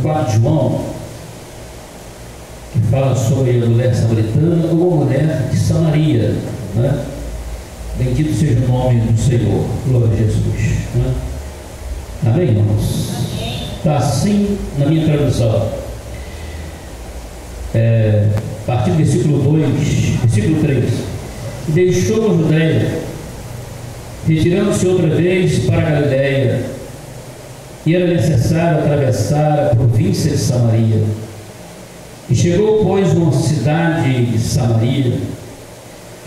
4 de João, que fala sobre a mulher samaritana ou a mulher de Samaria, né? Bendito seja o nome do Senhor, glória a Jesus, né? Amém, irmãos? Está assim na minha tradução. A partir do versículo 2, versículo 3: deixou a Judéia, retirando-se outra vez para a Galiléia, e era necessário atravessar a província de Samaria. E chegou, pois, numa cidade de Samaria,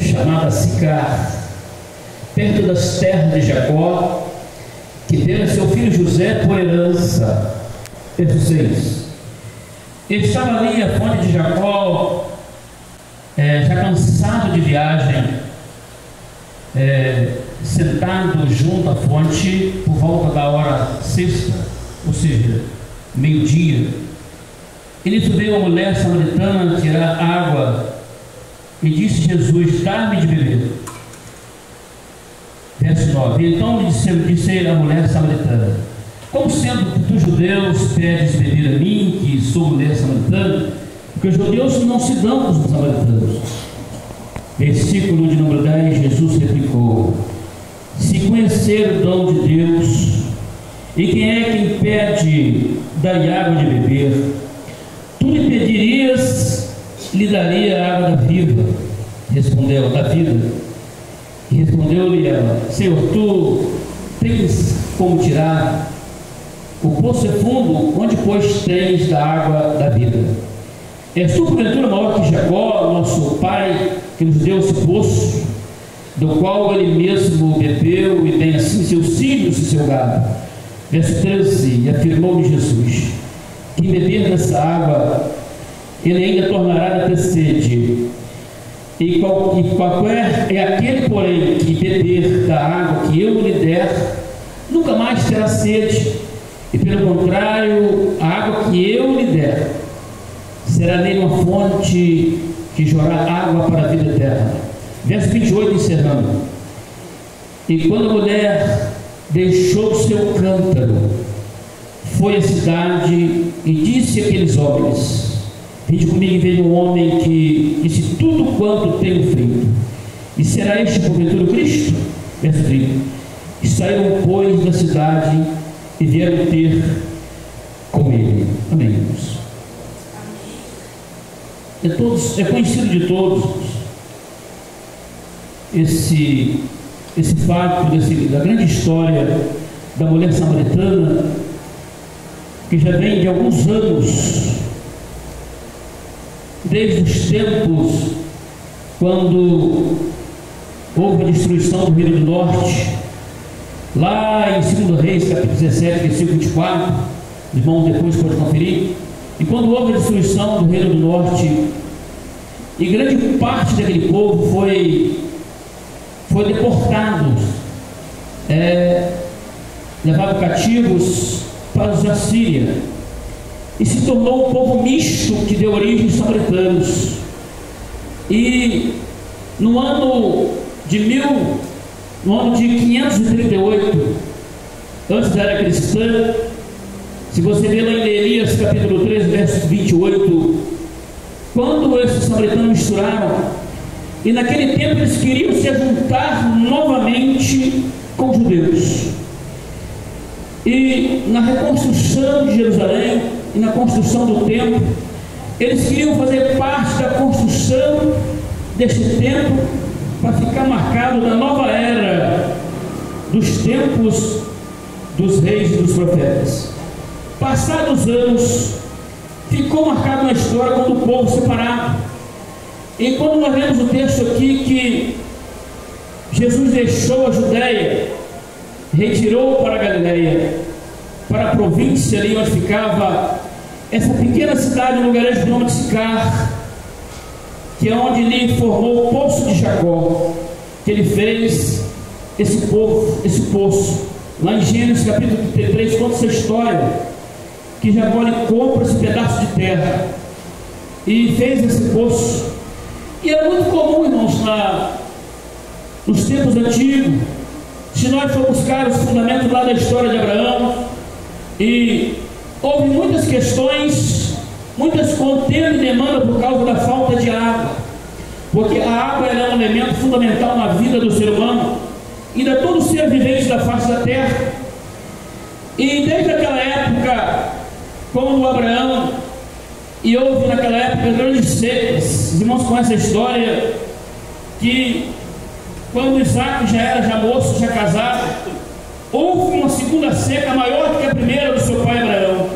chamada Sicar, perto das terras de Jacó, que dera seu filho José por herança. Verso 6: estava ali a fonte de Jacó, já cansado de viagem, sentado junto à fonte por volta da hora sexta, ou seja, meio-dia. E nisso veio uma mulher samaritana tirar água, e disse Jesus: dá-me de beber. Verso 9: então lhe disse a mulher samaritana: como sendo tu judeus pedes beber a mim, que sou mulher samaritana? Porque os judeus não se dão com os samaritanos. Versículo de número 10: Jesus replicou: se conhecer o dom de Deus, e quem é quem pede dar-lhe água de beber, tu lhe pedirias, lhe daria a água da vida. Respondeu: da vida. E respondeu-lhe ela: Senhor, tu tens como tirar, o poço é fundo, onde pois tens da água da vida? És tu porventura maior que Jacó, nosso pai, que nos deu esse poço, do qual ele mesmo bebeu, e tem assim seus filhos e seu gado? Verso 13: e afirmou-lhe Jesus: quem beber dessa água, ele ainda tornará a ter sede. E qualquer é aquele, porém, que beber da água que eu lhe der, nunca mais terá sede. E pelo contrário, a água que eu lhe der será nele uma fonte que jorrar água para a vida eterna. Verso 28, encerrando: e quando a mulher deixou o seu cântaro, foi à cidade e disse àqueles homens: vinde comigo e veja um homem que disse tudo quanto tenho feito. E será este porventura o Cristo? Verso 30: e saíram, pois, da cidade e vieram ter com ele. Amém, irmãos? É conhecido de todos esse fato da grande história da mulher samaritana, que já vem de alguns anos, desde os tempos quando houve a destruição do Reino do Norte, lá em 2 Reis, capítulo 17, versículo 24, o irmão depois pode conferir. E quando houve a destruição do Reino do Norte, e grande parte daquele povo foi deportado, levado cativos para os Assíria, e se tornou um povo misto que deu origem aos samaritanos. E no ano de 538 antes da era cristã, se você vê lá em Neemias capítulo 13, verso 28, quando esses samaritanos misturaram, e naquele tempo eles queriam se juntar novamente com os judeus, e na reconstrução de Jerusalém e na construção do templo, eles queriam fazer parte da construção deste templo, para ficar marcado na nova era dos tempos dos reis e dos profetas. Passados anos, ficou marcado na história quando o povo separado. E quando nós lemos o texto aqui que Jesus deixou a Judéia, retirou para a Galiléia, para a província ali onde ficava essa pequena cidade, no lugar de nome de Sicar, que é onde ele formou o poço de Jacó, que ele fez esse poço. Lá em Gênesis capítulo 33 conta essa história, que Jacó compra esse pedaço de terra e fez esse poço. E era muito comum, irmãos, nos tempos antigos, se nós for buscar os fundamentos lá da história de Abraão, e houve muitas questões, muitas contendas e demandas por causa da falta de água, porque a água é um elemento fundamental na vida do ser humano e de todo ser vivente da face da terra. E desde aquela época, como no Abraão, e houve naquela época grandes secas. Os irmãos conhecem a história que quando Isaac já era moço, já casado, houve uma segunda seca maior do que a primeira do seu pai Abraão.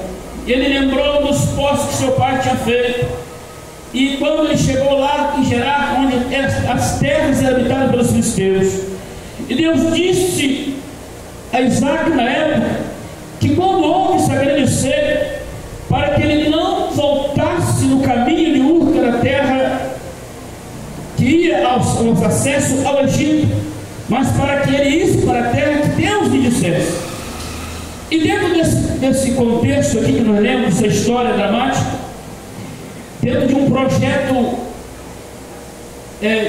Ele lembrou dos poços que seu pai tinha feito, e quando ele chegou lá em Gerar, onde as terras eram habitadas pelos filisteus, e Deus disse a Isaac na época que quando houve essa grande seca, para que ele não voltasse no caminho de Ur, que era a terra que ia aos acessos ao Egito, mas para que eleisse para a terra que Deus lhe dissesse. E dentro desse contexto aqui que nós lemos, essa história dramática, dentro de um projeto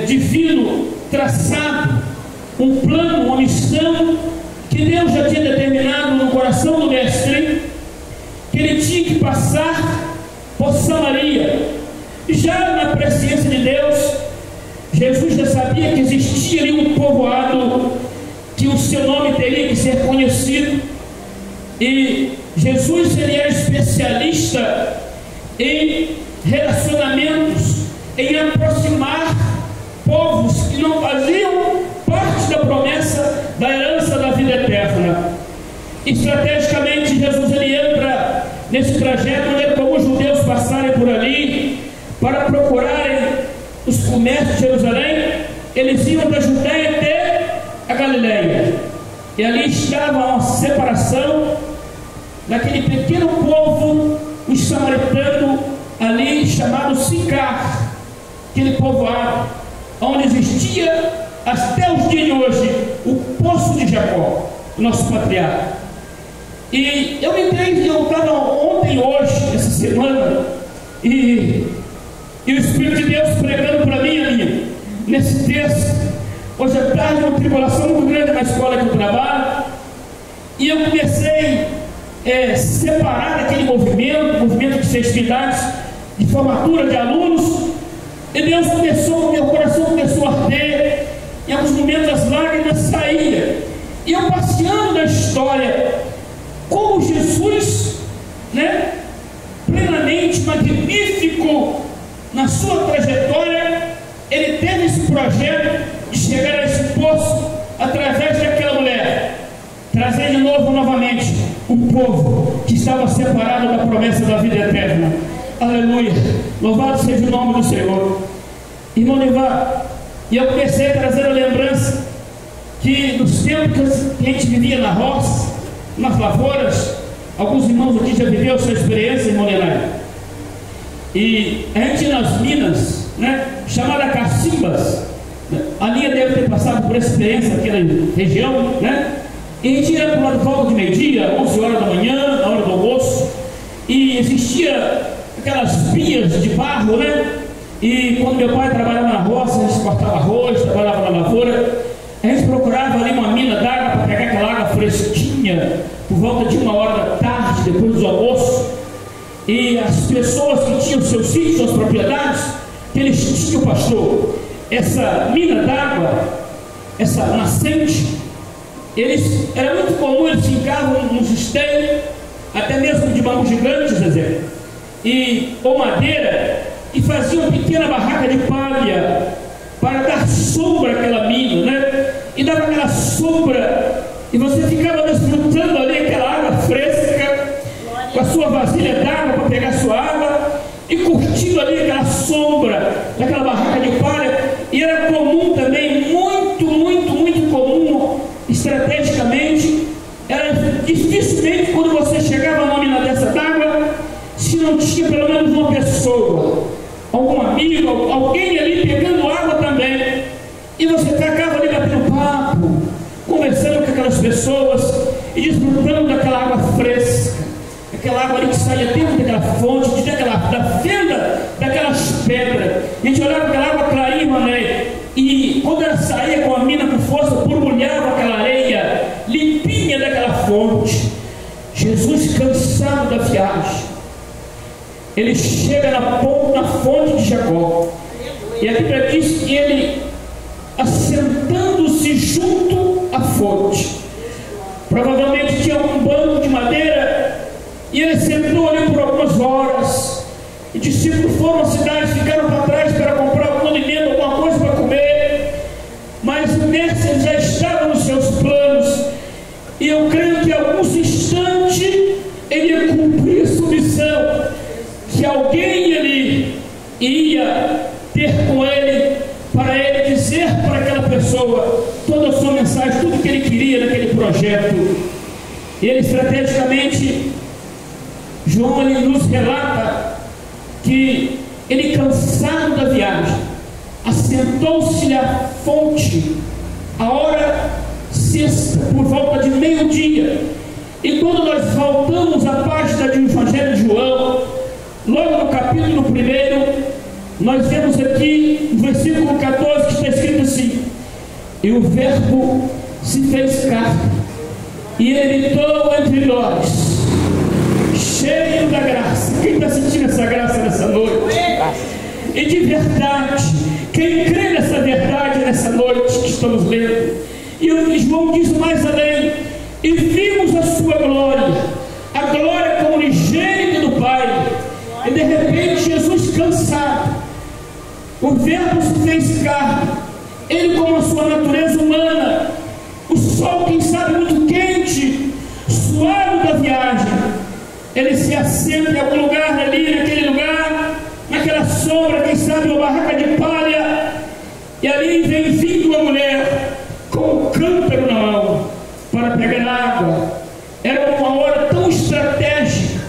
divino, traçado, um plano, uma missão que Deus já tinha determinado no coração do mestre, que ele tinha que passar por Samaria. E já na presciência de Deus, Jesus já sabia que existia ali um povoado que o seu nome teria que ser conhecido, e Jesus seria especialista em relacionamentos, em aproximar povos que não faziam parte da promessa da herança da vida eterna. Estrategicamente, Jesus ele entra nesse trajeto, onde como os judeus passarem por ali para procurarem os comércios de Jerusalém, eles iam da Judéia até a Galileia, e ali estava uma separação daquele pequeno povo, os samaritanos, ali chamado Sicar, aquele povoado onde existia até os dias de hoje o poço de Jacó, o nosso patriarca. E eu estava ontem e hoje, essa semana, e o Espírito de Deus pregando para mim ali, nesse texto. Hoje à tarde, uma tribulação muito grande na escola que eu trabalho, e eu comecei a separar daquele movimento de festividades, de formatura de alunos, e Deus começou, meu coração começou a arder, em alguns momentos as lágrimas saíam, e eu passeando na história, como Jesus, plenamente magnífico na sua trajetória, ele teve esse projeto de chegar a esse poço através daquela mulher, trazer de novo, novamente, um povo que estava separado da promessa da vida eterna. Aleluia, louvado seja o nome do Senhor. Irmão Nivar, e eu comecei a trazer a lembrança que nos tempos que a gente vivia na roça, nas lavouras, alguns irmãos aqui já viveram sua experiência, irmão Leonardo, e a gente ia nas minas, chamada Cacimbas, a linha deve ter passado por essa experiência naquela região, e a gente ia para uma volta de meio-dia, 11 horas da manhã, na hora do almoço, e existia aquelas pias de barro, e quando meu pai trabalhava na roça, a gente cortava arroz, trabalhava na lavoura, a gente procurava ali uma mina d'água para pegar aquela água fresquinha, por volta de 1 hora da tarde, depois do almoço, e as pessoas que tinham seus sítios, suas propriedades, que eles tinham, pastor, essa mina d'água, essa nascente, era muito comum, eles fincavam nos esteios, até mesmo de bambu gigante, Zezé, ou madeira, e faziam uma pequena barraca de palha para dar sombra àquela mina, e dava aquela sombra, e você ficava desfrutando ali aquela água fresca, com a sua vasilha d'água para pegar sua água, e curtindo ali aquela sombra daquela barraca de palha. E era comum também, muito comum, estrategicamente, era dificilmente quando você chegava numa mina dessa d'água, se não tinha pelo menos uma pessoa, algum amigo, alguém ali pegando água também, e você ficava ali batendo papo, conversando com aquelas pessoas e desfrutando daquela água fresca, aquela água ali que saía dentro daquela fonte, da fenda daquelas pedras. A gente olhava aquela água clarinha, e quando ela saía com a mina com força, borbulhava aquela areia limpinha daquela fonte. Jesus, cansado da viagem, ele chega na fonte de Jacó, e a Bíblia diz que ele, assentando-se junto à fonte, provavelmente tinha um banco de madeira, e ele sentou ali por algumas horas. E discípulos foram à cidade, ficaram para trás para comprar algum alimento, alguma coisa para comer, mas o mestre já estava nos seus planos, e eu creio que em alguns instantes ele ia cumprir a sua missão, que alguém ali ia ter com ele, para ele dizer para aquela pessoa toda a sua mensagem, tudo que ele queria naquele projeto. E ele estrategicamente, João, ele nos relata que ele, cansado da viagem, assentou-se à fonte a hora sexta, por volta de meio-dia. E quando nós voltamos à página do Evangelho de João, logo no capítulo 1, nós vemos aqui no versículo 14 que está escrito assim: e o Verbo se fez carne e ele habitou entre nós, cheio da graça. Quem está sentindo essa graça nessa noite? E de verdade, quem crê nessa verdade nessa noite que estamos lendo? E João diz mais além: e vimos a sua glória, a glória como unigênito do Pai. E de repente Jesus, cansado, o Verbo se fez carne, ele com a sua natureza humana, o sol, quem sabe, muito quente, suado da viagem, ele se assenta em algum lugar ali, naquele lugar, naquela sombra, quem sabe uma barraca de palha, e ali vem vindo uma mulher com um cântaro na mão para pegar água. Era uma hora tão estratégica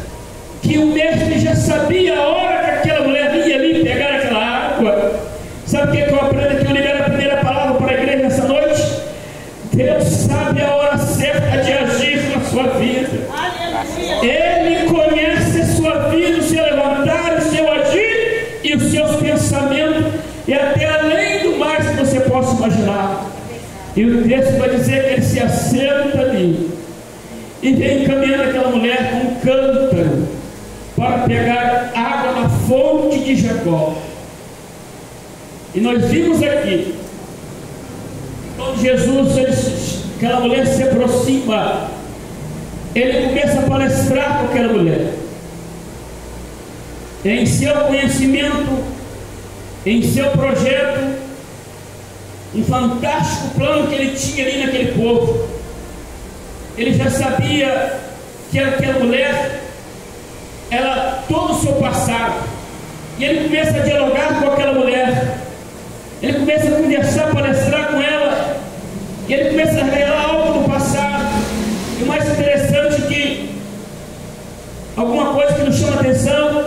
que o mestre já sabia a hora que aquela mulher ia ali pegar aquela água. Sabe o que eu aprendo aqui? Eu libero a primeira palavra para a igreja nessa noite. Deus sabe a hora certa de agir na sua vida. Ele conhece a sua vida, o seu levantar, o seu agir e os seus pensamentos, e até além do mais que você possa imaginar. E o texto vai dizer que ele se assenta ali e vem caminhando aquela mulher com um cântaro para pegar água na fonte de Jacó. E nós vimos aqui, quando Jesus, aquela mulher se aproxima, ele começa a palestrar com aquela mulher, em seu conhecimento, em seu projeto, um fantástico plano que ele tinha ali naquele povo. Ele já sabia que aquela mulher, ela, todo o seu passado, e ele começa a dialogar com aquela mulher, ele começa a conversar, palestrar com ela, e ele começa a revelar algo do passado. E o mais interessante é que alguma coisa que nos chama a atenção,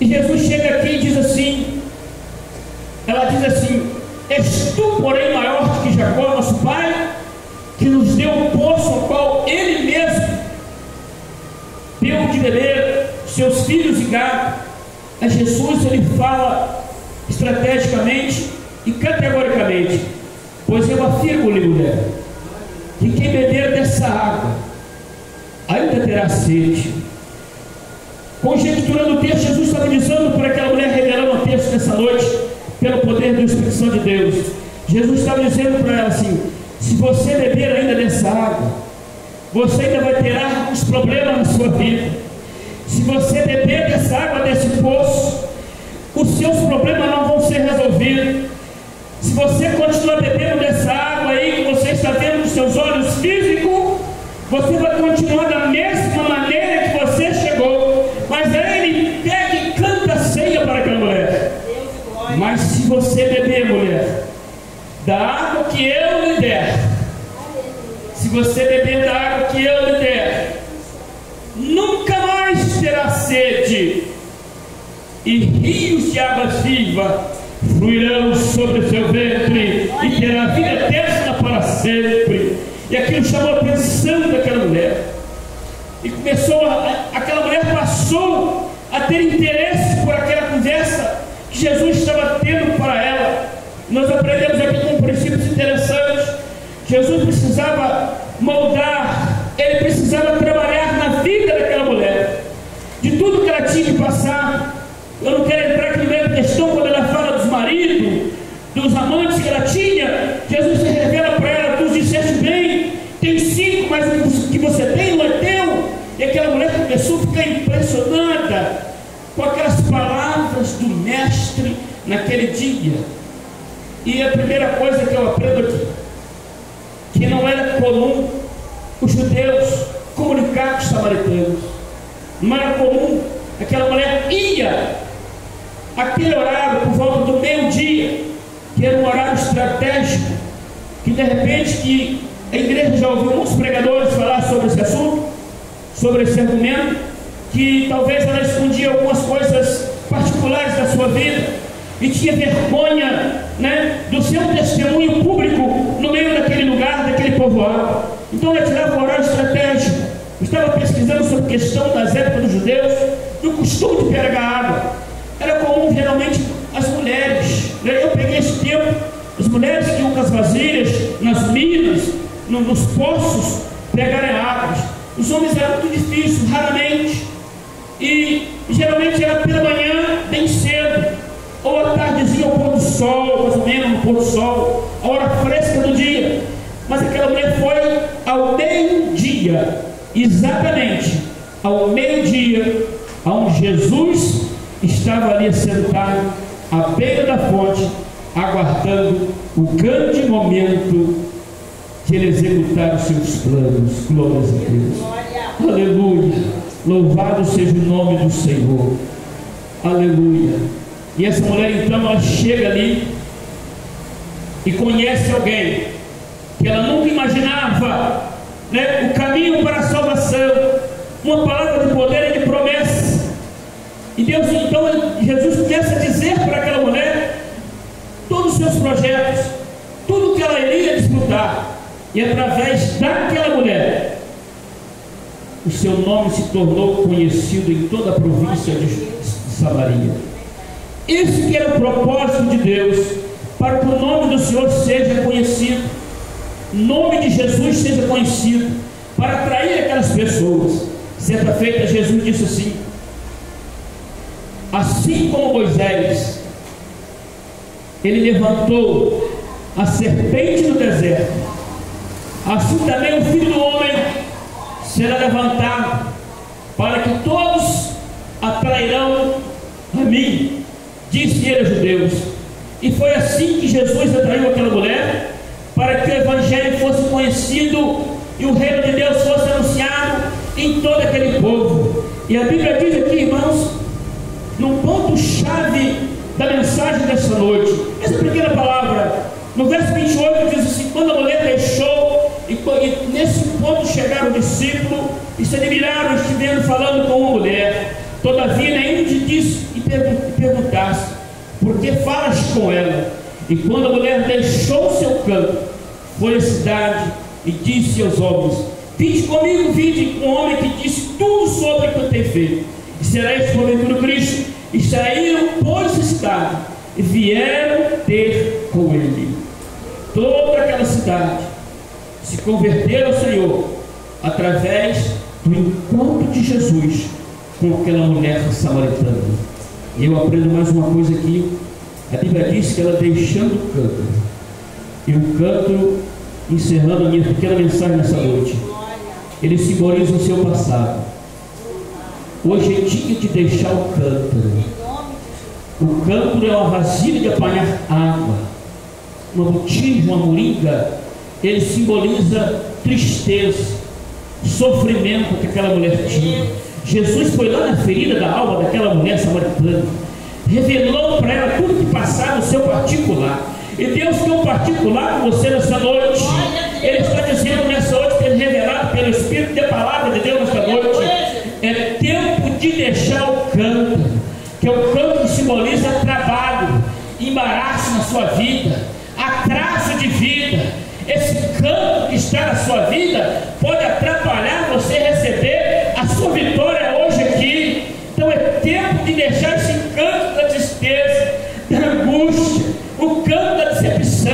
e Jesus chega aqui e diz assim, ela diz assim: és tu, porém, maior do que Jacó, nosso pai, que nos deu o poço ao qual ele mesmo deu de beber seus filhos e gado. A Jesus ele fala estrategicamente e categoricamente: pois eu afirmo-lhe, mulher, que quem beber dessa água ainda terá sede. Conjecturando o texto, Jesus estava dizendo para aquela mulher, revelando o texto nessa noite, pelo poder do Espírito Santo de Deus. Jesus estava dizendo para ela assim: se você beber ainda dessa água, você ainda vai ter alguns problemas na sua vida. Se você beber dessa água, desse poço, os seus problemas não vão ser resolvidos. Se você continuar bebendo dessa água aí que você está vendo nos seus olhos físicos, você vai continuar da mesma maneira que você chegou. Mas aí ele pega e canta a ceia para aquela mulher. Mas se você beber, mulher, da água que eu lhe der, se você beber da água que eu lhe der, nunca mais terá sede, e rios de águas vivas fluirão sobre o seu ventre, e terá vida eterna para sempre. E aquilo chamou a atenção daquela mulher, e aquela mulher passou a ter interesse por aquela conversa que Jesus estava tendo para ela. Nós aprendemos aqui com princípios interessantes. Jesus precisava moldar, ele precisava trabalhar tinha que passar. Eu não quero entrar aqui no meio da questão quando ela fala dos maridos, dos amantes que ela tinha. Jesus se revela para ela: tu disseste bem, tem 5, mas o que você tem não é teu. E aquela mulher começou a ficar impressionada com aquelas palavras do mestre naquele dia. E a primeira coisa que eu aprendo aqui, que não era comum os judeus comunicar com os samaritanos. Não era comum. Aquela mulher ia aquele horário por volta do meio-dia, que era um horário estratégico, que de repente que a igreja já ouviu muitos pregadores falar sobre esse assunto, sobre esse argumento, que talvez ela escondia algumas coisas particulares da sua vida e tinha vergonha, né, do seu testemunho público no meio daquele lugar, daquele povoado. Então ela tirava o horário estratégico. Eu estava pesquisando sobre a questão das épocas dos judeus, do costume de pegar água. Era comum geralmente as mulheres, né? Eu peguei esse tempo, as mulheres que iam com as vasilhas nas minas, nos poços, pegarem águas. Os homens era muito difícil, raramente. E geralmente era pela manhã, bem cedo, ou à tardezinha ao pôr do sol, mais ou menos no pôr do sol, a hora fresca do dia. Mas aquela mulher foi ao meio-dia, exatamente ao meio-dia, onde Jesus estava ali sentado à beira da fonte, aguardando o grande momento de ele executar os seus planos. Glórias a Deus. Aleluia. Louvado seja o nome do Senhor. Aleluia. E essa mulher então, ela chega ali e conhece alguém que ela nunca imaginava, né, o caminho para a salvação, uma palavra de poder e de promessa. E Deus então, Jesus começa a dizer para aquela mulher todos os seus projetos, tudo que ela iria desfrutar. E através daquela mulher, o seu nome se tornou conhecido em toda a província de Samaria. Esse que era o propósito de Deus, para que o nome do Senhor seja conhecido, o nome de Jesus seja conhecido, para atrair aquelas pessoas. Certa feita Jesus disse assim: assim como Moisés, ele levantou a serpente no deserto, assim também o Filho do Homem será levantado, para que todos atrairão a mim, disse ele aos judeus. E foi assim que Jesus atraiu aquela mulher, para que o Evangelho fosse conhecido e o reino de Deus fosse anunciado em todo aquele povo. E a Bíblia diz aqui, irmãos, num ponto-chave da mensagem dessa noite, essa pequena palavra, no verso 28 diz assim: quando a mulher deixou, e nesse ponto chegaram o discípulo e se admiraram, estivendo falando com uma mulher. Todavia nenhum te disse e perguntasse: por que falas com ela? E quando a mulher deixou o seu canto, foi à cidade e disse aos homens: vinde comigo, vinde com um homem que disse tudo sobre o que eu tenho feito. E será este porventura Cristo? E saíram, pois, da cidade e vieram ter com ele. Toda aquela cidade se converteram ao Senhor através do encontro de Jesus com aquela mulher samaritana. E eu aprendo mais uma coisa aqui. A Bíblia diz que ela, deixando o canto, e o canto, encerrando a minha pequena mensagem nessa noite, ele simboliza o seu passado. Hoje é dia de deixar o cântaro. O cântaro é uma vasilha de apanhar água, uma botija, uma moringa. Ele simboliza tristeza, sofrimento que aquela mulher tinha. Jesus foi lá na ferida da alma daquela mulher samaritana, revelou para ela tudo que passava no seu particular. E Deus tem um particular com você nessa noite. Ele está dizendo nessa noite, tem revelado pelo Espírito da palavra de Deus nessa noite: é tempo de deixar o canto, que é o canto que simboliza trabalho, embaraço na sua vida, atraso de vida. Esse canto que está na sua vida pode atrapalhar você receber a sua vitória hoje aqui. Então é tempo de deixar esse canto da tristeza, da angústia, o canto da decepção.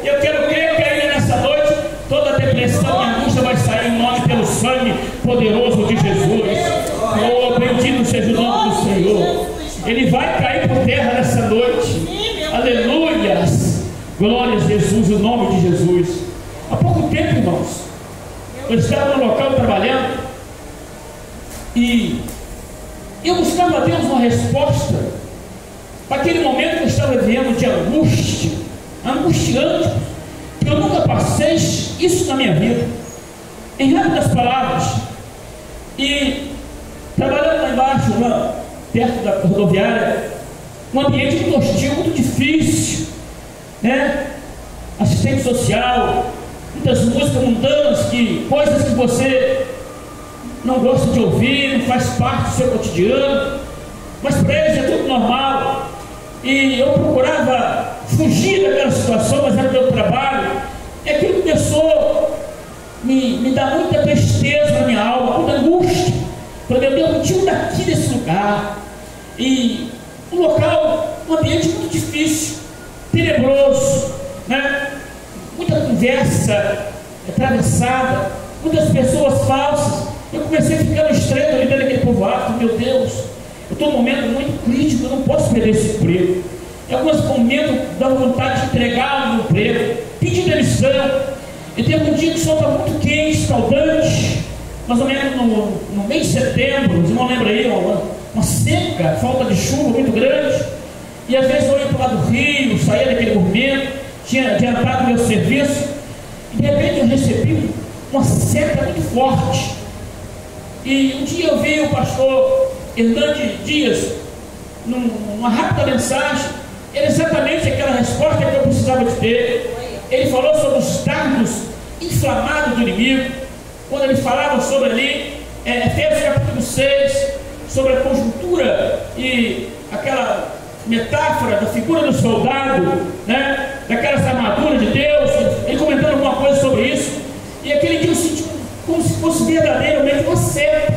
Eu quero crer que ainda nessa noite toda a depressão e angústia vai sair em nome pelo sangue poderoso de Jesus. Oh, bendito seja o nome do ele vai cair por terra nessa noite. Aleluias, glórias a Jesus, o nome de Jesus. Há pouco tempo, irmãos, eu estava no local trabalhando e eu buscava a Deus uma resposta para aquele momento que eu estava vivendo de angústia, angustiante, que eu nunca passei isso na minha vida. Em rápidas palavras, e trabalhando lá embaixo, lá perto da rodoviária, um ambiente muito hostil, muito difícil, né? Assistente social, muitas músicas mundanas, coisas que você não gosta de ouvir, não faz parte do seu cotidiano, mas para eles é tudo normal. E eu procurava fugir daquela situação, mas era o meu trabalho, e aquilo começou a me dar muita tristeza na minha alma, muita angústia. Falei, meu Deus, não tiro daqui desse lugar. E um local, um ambiente muito difícil, tenebroso, né? Muita conversa atravessada, muitas pessoas falsas. Eu comecei a ficar no estreito ali dentro daquele povoado. Meu Deus, eu estou num momento muito crítico, eu não posso perder esse emprego. Em alguns momentos dá vontade de entregar o meu emprego, pedir demissão. E teve um dia que o sol estava muito quente, escaldante, mais ou menos no mês de setembro, você não lembra aí, uma seca, falta de chuva muito grande. E às vezes eu ia para lá do rio, saía daquele momento, tinha adiantado o meu serviço, e de repente eu recebi uma seca muito forte. E um dia eu vi o pastor Hernandes Dias, numa rápida mensagem, era exatamente aquela resposta que eu precisava de ter. Ele falou sobre os dardos inflamados do inimigo, quando ele falava sobre ali, Efésios capítulo 6, sobre a conjuntura e aquela metáfora da figura do soldado, né? Daquelas armaduras de Deus, ele comentando alguma coisa sobre isso. E aquele dia eu senti como se fosse verdadeiramente uma seta,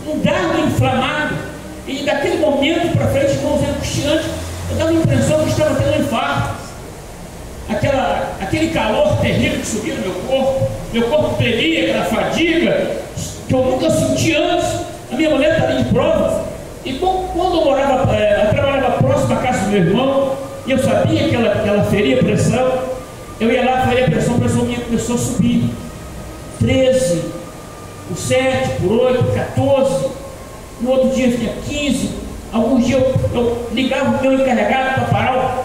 um dardo inflamado. E daquele momento para frente, irmãos, é angustiante. Eu dava a impressão que eu estava tendo um infarto. Aquele calor terrível que subia no meu corpo tremia, aquela fadiga que eu nunca senti antes. A minha mulher estava em prova. E quando eu trabalhava próximo à casa do meu irmão, e eu sabia que ela feria pressão, eu ia lá, faria pressão minha começou a subir. 13, por 7, por 8, 14, no outro dia vinha 15, alguns dias eu ligava o meu encarregado para parar,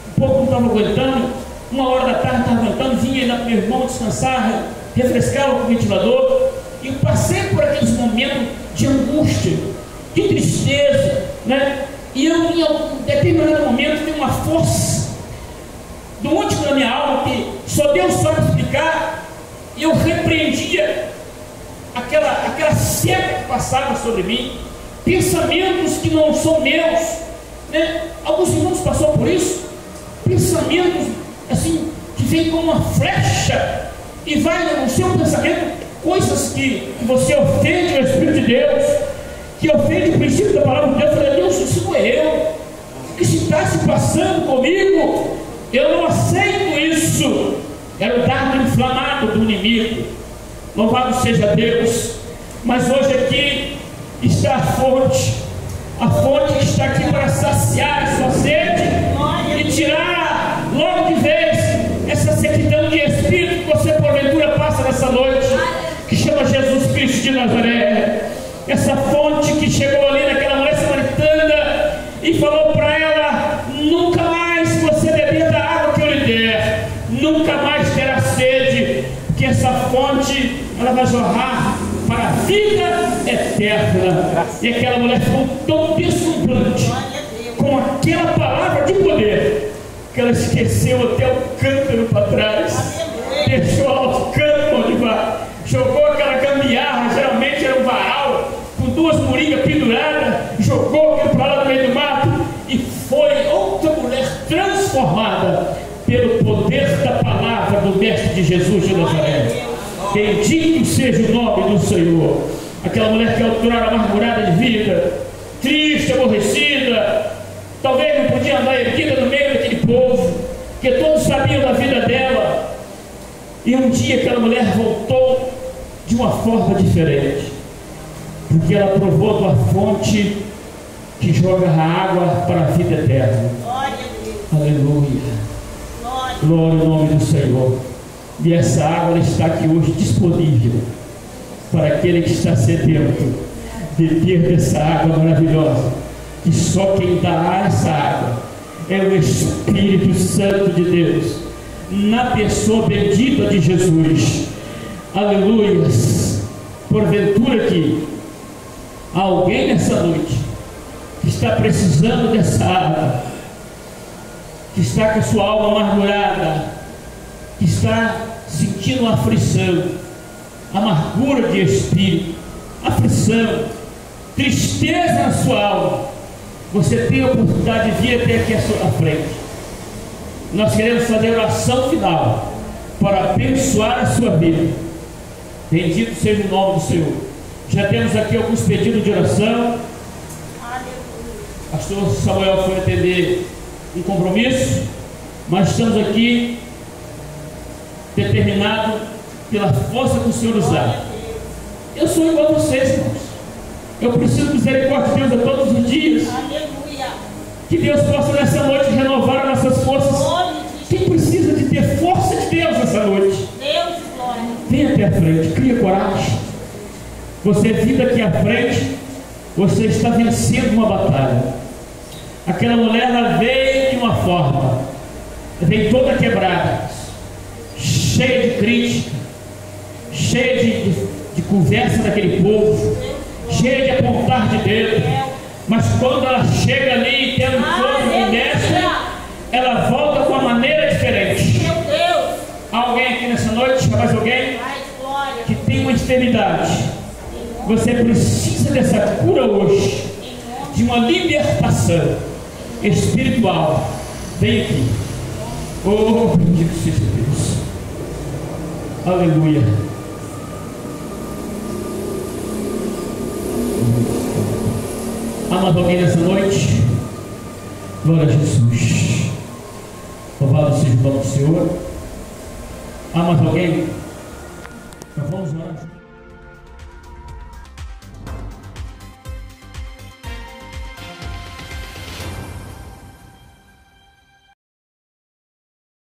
um pouco não estava aguentando, 1h da tarde estava aguentando, vinha lá para meu irmão descansar, refrescava com o ventilador, e eu passei por aqueles momentos de angústia, de tristeza, né? E eu em um determinado momento vi uma força do último da minha alma que só Deus sabe explicar, e eu repreendia aquela seca que passava sobre mim, pensamentos que não são meus, né? Alguns irmãos passaram por isso, pensamentos assim, que vem como uma flecha e vai no seu pensamento, coisas que você ofende ao Espírito de Deus, que ofende o princípio da palavra de Deus. Eu falei, Deus, isso não é eu, o que está se passando comigo, eu não aceito isso. Era o dardo inflamado do inimigo. Louvado seja Deus. Mas hoje aqui está a fonte que está aqui para saciar a sua sede e tirar logo de vez essa sequidão de espírito que você porventura passa nessa noite, que chama Jesus Cristo de Nazaré. Essa fonte que chegou ali naquela mulher samaritana e falou para ela: nunca mais você beber da água que eu lhe der, nunca mais terá sede, que essa fonte ela vai jorrar para a vida eterna. E aquela mulher ficou tão deslumbrante com aquela palavra de poder que ela esqueceu até o cântaro para trás, deixou ao canto onde vai, jogou aquela gambiarra, geralmente era um varal com 2 moringas penduradas, jogou aquilo para lá no meio do mato e foi outra mulher transformada pelo poder da palavra do Mestre de Jesus de Nazaré. Bendito seja o nome do Senhor. Aquela mulher que outrora amargurada de vida, triste, aborrecida, talvez não podia andar erguida no meio daquele povo, que todos sabiam da vida dela. E um dia aquela mulher voltou de uma forma diferente, porque ela provou da fonte que joga a água para a vida eterna. Glória a Deus. Aleluia. Glória. Glória ao nome do Senhor. E essa água ela está aqui hoje disponível para aquele que está sedento, beber dessa água maravilhosa, que só quem dá essa água é o Espírito Santo de Deus, na pessoa bendita de Jesus. Aleluias. Porventura que alguém nessa noite que está precisando dessa água, que está com a sua alma amargurada, que está sentindo uma aflição, amargura de espírito, aflição, tristeza na sua alma, você tem a oportunidade de vir até aqui à frente. Nós queremos fazer a oração final para abençoar a sua vida. Bendito seja o nome do Senhor. Já temos aqui alguns pedidos de oração. Pastor Samuel foi atender um compromisso, mas estamos aqui determinados pela força que o Senhor nos dá. Eu sou igual a vocês, irmãos. Eu preciso de misericórdia de Deus a todos os dias. Aleluia. Que Deus possa nessa noite renovar as nossas forças. Quem precisa de ter força de Deus nessa noite? Deus de glória. Venha até a frente, cria coragem. Você vindo aqui à frente, você está vencendo uma batalha. Aquela mulher, ela veio de uma forma, veio toda quebrada, cheia de crítica, cheia de conversa daquele povo, cheia de apontar de dedo. Mas quando ela chega ali, tendo força de mestre, ela volta com uma maneira diferente. Meu Deus. Alguém aqui nessa noite, mais alguém, que tem uma enfermidade, você precisa dessa cura hoje, de uma libertação espiritual. Vem aqui. Oh, bendito seja Deus. Aleluia. Amado alguém nessa noite? Glória a Jesus. Louvado seja o nome do Senhor. Amado alguém? Nós vamos orar.